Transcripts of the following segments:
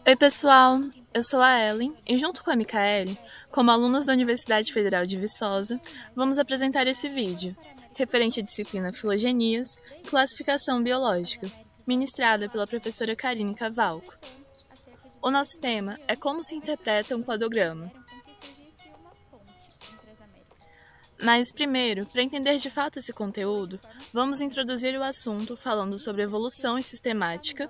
Oi, pessoal! Eu sou a Ellen e, junto com a Micaele, como alunas da Universidade Federal de Viçosa, vamos apresentar esse vídeo, referente à disciplina Filogenias e Classificação Biológica, ministrada pela professora Karine Cavalco. O nosso tema é como se interpreta um cladograma. Mas, primeiro, para entender de fato esse conteúdo, vamos introduzir o assunto falando sobre evolução e sistemática,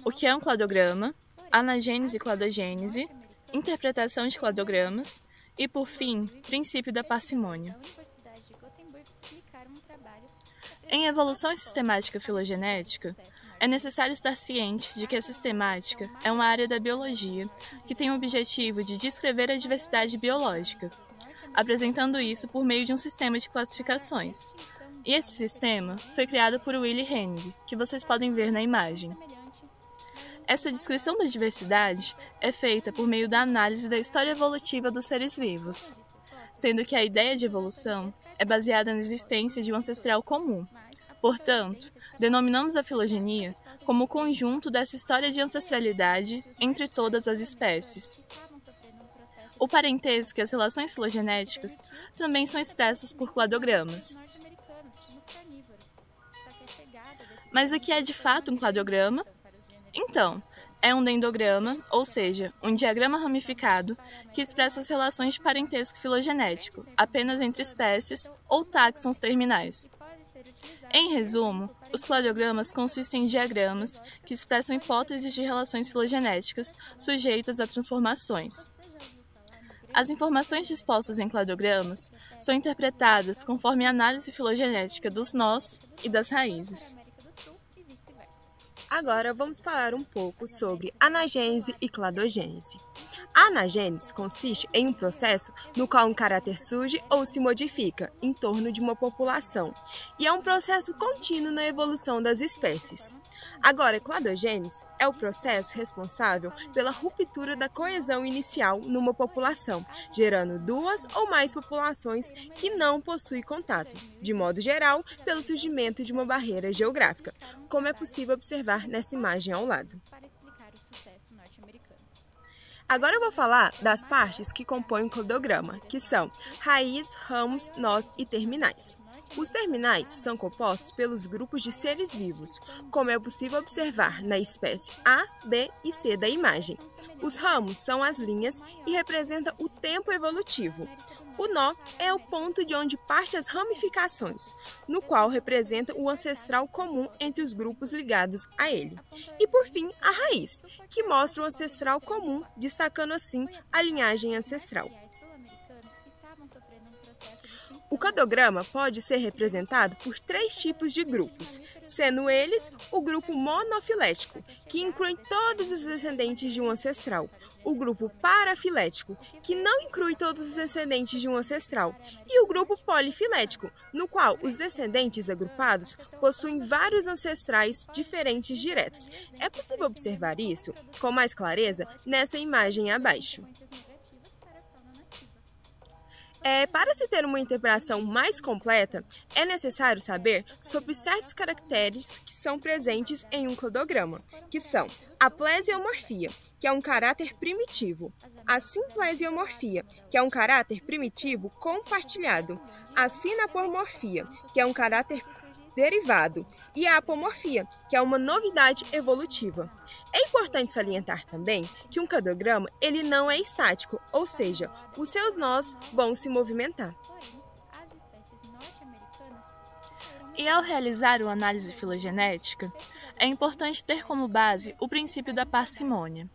o que é um cladograma, anagênese e cladogênese, interpretação de cladogramas e, por fim, princípio da parcimônia. Em evolução e sistemática filogenética, é necessário estar ciente de que a sistemática é uma área da biologia que tem o objetivo de descrever a diversidade biológica, apresentando isso por meio de um sistema de classificações. E esse sistema foi criado por Willy Hennig, que vocês podem ver na imagem. Essa descrição da diversidade é feita por meio da análise da história evolutiva dos seres vivos, sendo que a ideia de evolução é baseada na existência de um ancestral comum. Portanto, denominamos a filogenia como o conjunto dessa história de ancestralidade entre todas as espécies. O parentesco e as relações filogenéticas também são expressas por cladogramas. Mas o que é de fato um cladograma? Então, é um dendrograma, ou seja, um diagrama ramificado que expressa as relações de parentesco filogenético, apenas entre espécies ou táxons terminais. Em resumo, os cladogramas consistem em diagramas que expressam hipóteses de relações filogenéticas sujeitas a transformações. As informações dispostas em cladogramas são interpretadas conforme a análise filogenética dos nós e das raízes. Agora vamos falar um pouco sobre anagênese e cladogênese. A anagênese consiste em um processo no qual um caráter surge ou se modifica em torno de uma população, e é um processo contínuo na evolução das espécies. Agora, a cladogênese é o processo responsável pela ruptura da coesão inicial numa população, gerando duas ou mais populações que não possuem contato, de modo geral, pelo surgimento de uma barreira geográfica, como é possível observar nessa imagem ao lado. Agora eu vou falar das partes que compõem o cladograma, que são raiz, ramos, nós e terminais. Os terminais são compostos pelos grupos de seres vivos, como é possível observar na espécie A, B e C da imagem. Os ramos são as linhas e representam o tempo evolutivo. O nó é o ponto de onde partem as ramificações, no qual representa o ancestral comum entre os grupos ligados a ele. E, por fim, a raiz, que mostra o ancestral comum, destacando assim a linhagem ancestral. O cladograma pode ser representado por três tipos de grupos, sendo eles o grupo monofilético, que inclui todos os descendentes de um ancestral, o grupo parafilético, que não inclui todos os descendentes de um ancestral, e o grupo polifilético, no qual os descendentes agrupados possuem vários ancestrais diferentes diretos. É possível observar isso com mais clareza nessa imagem abaixo. Para se ter uma interpretação mais completa, é necessário saber sobre certos caracteres que são presentes em um cladograma, que são a plesiomorfia, que é um caráter primitivo, a simplesiomorfia, que é um caráter primitivo compartilhado, a sinapomorfia, que é um caráter derivado, e a apomorfia, que é uma novidade evolutiva. É importante salientar também que um cladograma ele não é estático, ou seja, os seus nós vão se movimentar. E ao realizar uma análise filogenética, é importante ter como base o princípio da parcimônia,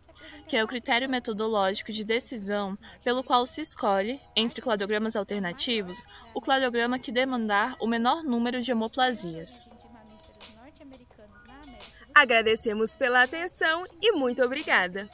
que é o critério metodológico de decisão pelo qual se escolhe, entre cladogramas alternativos, o cladograma que demandar o menor número de homoplasias. Agradecemos pela atenção e muito obrigada!